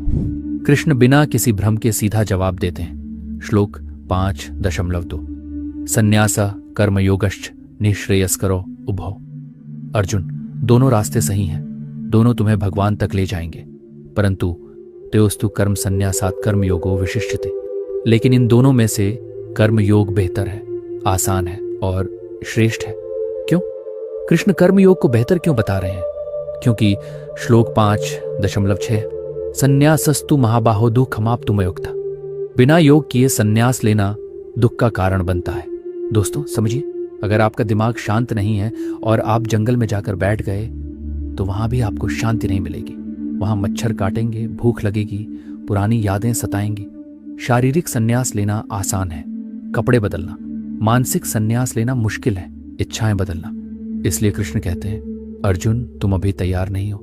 कृष्ण बिना किसी भ्रम के सीधा जवाब देते हैं। श्लोक 5.2 संन्यासः कर्मयोगश्च निःश्रेयस्करो उभौ। अर्जुन, दोनों रास्ते सही हैं, दोनों तुम्हें भगवान तक ले जाएंगे, परंतु तेस्तु कर्म संन्यासात् कर्मयोगो विशिष्यते। लेकिन इन दोनों में से कर्मयोग बेहतर है, आसान है और श्रेष्ठ है। क्यों? कृष्ण कर्मयोग को बेहतर क्यों बता रहे हैं? क्योंकि श्लोक 5.6 संन्यासस्तु महाबाहो दुःखमाप्तुमयोक्ता। बिना योग किए संन्यास लेना दुख का कारण बनता है। दोस्तों समझिए, अगर आपका दिमाग शांत नहीं है और आप जंगल में जाकर बैठ गए तो वहां भी आपको शांति नहीं मिलेगी। वहां मच्छर काटेंगे, भूख लगेगी, पुरानी यादें सताएंगी। शारीरिक संन्यास लेना आसान है, कपड़े बदलना। मानसिक संन्यास लेना मुश्किल है, इच्छाएं बदलना। इसलिए कृष्ण कहते हैं, अर्जुन तुम अभी तैयार नहीं हो,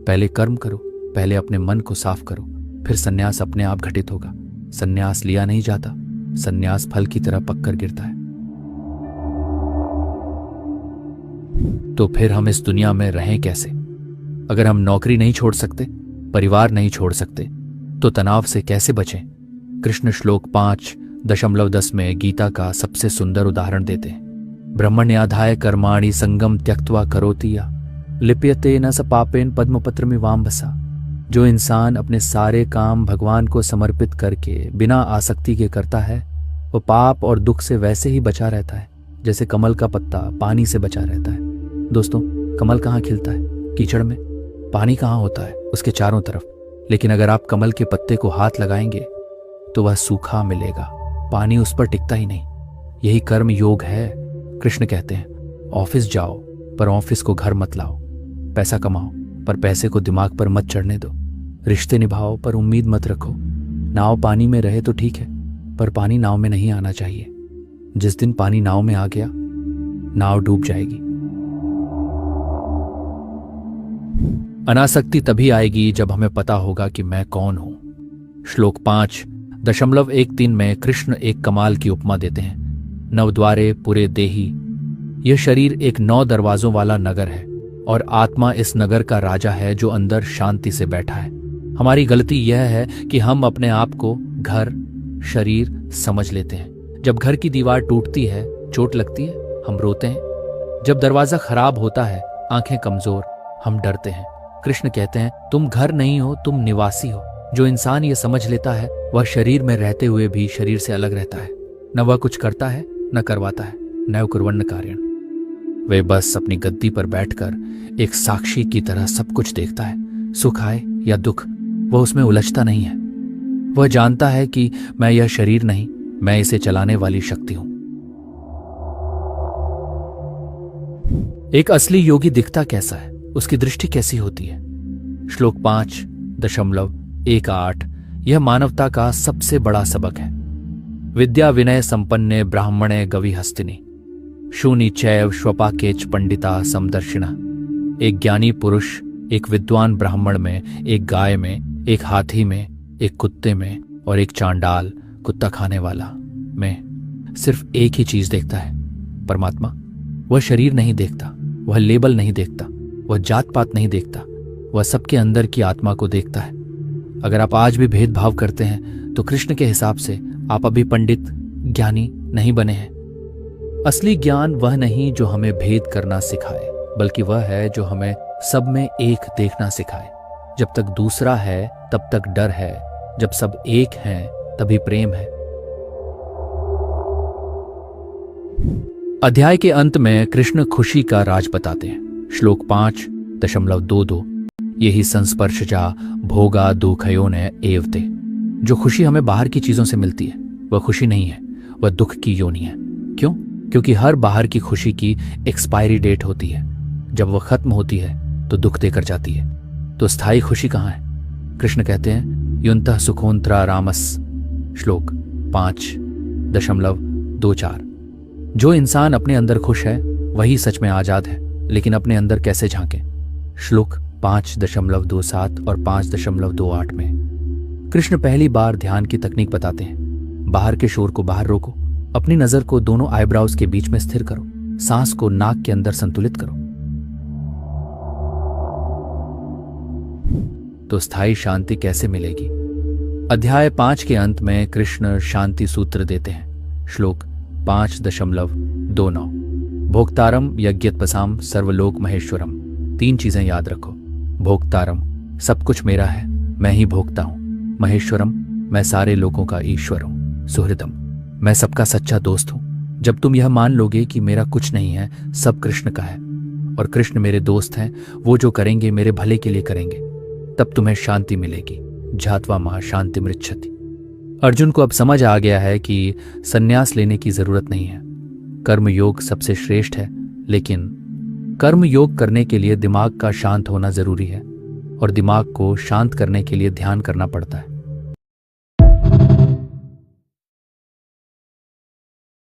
पहले कर्म करो, पहले अपने मन को साफ करो, फिर संन्यास अपने आप घटित होगा। संन्यास लिया नहीं जाता, संन्यास फल की तरह पककर गिरता है। तो फिर हम इस दुनिया में रहें कैसे? अगर हम नौकरी नहीं छोड़ सकते, परिवार नहीं छोड़ सकते, तो तनाव से कैसे बचें? कृष्ण श्लोक 5.10 में गीता का सबसे सुंदर उदाहरण देते हैं। ब्रह्मण्याधाय कर्माणि संगम त्यक्त्वा करोति या लिप्यते न स पापेन पद्मपत्रमिवाम्भसा। जो इंसान अपने सारे काम भगवान को समर्पित करके बिना आसक्ति के करता है, वो पाप और दुख से वैसे ही बचा रहता है जैसे कमल का पत्ता पानी से बचा रहता है। दोस्तों, कमल कहाँ खिलता है? कीचड़ में। पानी कहाँ होता है? उसके चारों तरफ। लेकिन अगर आप कमल के पत्ते को हाथ लगाएंगे तो वह सूखा मिलेगा, पानी उस पर टिकता ही नहीं। यही कर्म योग है। कृष्ण कहते हैं, ऑफिस जाओ पर ऑफिस को घर मत लाओ। पैसा कमाओ पर पैसे को दिमाग पर मत चढ़ने दो। रिश्ते निभाओ पर उम्मीद मत रखो। नाव पानी में रहे तो ठीक है, पर पानी नाव में नहीं आना चाहिए। जिस दिन पानी नाव में आ गया, नाव डूब जाएगी। अनासक्ति तभी आएगी जब हमें पता होगा कि मैं कौन हूं। श्लोक 5.13 में कृष्ण एक कमाल की उपमा देते हैं। नवद्वारे पुरे देही। यह शरीर एक 9 दरवाजों वाला नगर है और आत्मा इस नगर का राजा है जो अंदर शांति से बैठा है। हमारी गलती यह है कि हम अपने आप को घर, शरीर समझ लेते हैं। जब घर की दीवार टूटती है, चोट लगती है, हम रोते हैं। जब दरवाजा खराब होता है, आंखें कमजोर, हम डरते हैं। कृष्ण कहते हैं, तुम घर नहीं हो, तुम निवासी हो। जो इंसान ये समझ लेता है, वह शरीर में रहते हुए भी शरीर से अलग रहता है। न वह कुछ करता है, न करवाता है, नैव कुर्वन्न कार्यम्। वे बस अपनी गद्दी पर बैठकर एक साक्षी की तरह सब कुछ देखता है। सुख आए या दुख, वह उसमें उलझता नहीं है। वह जानता है कि मैं यह शरीर नहीं, मैं इसे चलाने वाली शक्ति हूं। एक असली योगी दिखता कैसा है? उसकी दृष्टि कैसी होती है? श्लोक 5.18 यह मानवता का सबसे बड़ा सबक है। विद्या विनय संपन्ने ब्राह्मणे गवि हस्तिनी शूनि चैव श्वपाकेच पंडिता समदर्शिना। एक ज्ञानी पुरुष, एक विद्वान ब्राह्मण में, एक गाय में, एक हाथी में, एक कुत्ते में और एक चांडाल कुत्ता खाने वाला में सिर्फ एक ही चीज देखता है, परमात्मा। वह शरीर नहीं देखता, वह लेबल नहीं देखता, वह जात पात नहीं देखता, वह सबके अंदर की आत्मा को देखता है। अगर आप आज भी भेदभाव करते हैं तो कृष्ण के हिसाब से आप अभी पंडित, ज्ञानी नहीं बने हैं। असली ज्ञान वह नहीं जो हमें भेद करना सिखाए, बल्कि वह है जो हमें सब में एक देखना सिखाए। जब तक दूसरा है तब तक डर है, जब सब एक हैं तभी प्रेम है। अध्याय के अंत में कृष्ण खुशी का राज बताते हैं। श्लोक 5.22 यही संस्पर्शजा भोगा दुःखयोने एवते। जो खुशी हमें बाहर की चीजों से मिलती है वह खुशी नहीं है, वह दुख की योनि है। क्यों? क्योंकि हर बाहर की खुशी की एक्सपायरी डेट होती है। जब वह खत्म होती है तो दुख देकर जाती है। तो स्थायी खुशी कहाँ है? कृष्ण कहते हैं, युन्तः सुखोंतरा रामस। श्लोक 5.24 जो इंसान अपने अंदर खुश है वही सच में आजाद है, लेकिन अपने अंदर कैसे झांके? श्लोक 5.27 और 5.28 में कृष्ण पहली बार ध्यान की तकनीक बताते हैं। बाहर के शोर को बाहर रोको, अपनी नजर को दोनों आईब्राउज के बीच में स्थिर करो, सांस को नाक के अंदर संतुलित करो। तो स्थायी शांति कैसे मिलेगी। अध्याय 5 के अंत में कृष्ण शांति सूत्र देते हैं। श्लोक 5.29 भोक्तारम यज्ञत्पसाम सर्वलोक महेश्वरम। 3 चीजें याद रखो। भोक्तारम, सब कुछ मेरा है, मैं ही भोगता हूं। महेश्वरम, मैं सारे लोगों का ईश्वर हूं। सुहृदम, मैं सबका सच्चा दोस्त हूं। जब तुम यह मान लोगे कि मेरा कुछ नहीं है, सब कृष्ण का है और कृष्ण मेरे दोस्त हैं, वो जो करेंगे मेरे भले के लिए करेंगे, तब तुम्हें शांति मिलेगी। झात्वा महा शांति मृच्छति। अर्जुन को अब समझ आ गया है कि संन्यास लेने की जरूरत नहीं है। कर्म योग सबसे श्रेष्ठ है, लेकिन कर्म योग करने के लिए दिमाग का शांत होना जरूरी है और दिमाग को शांत करने के लिए ध्यान करना पड़ता है।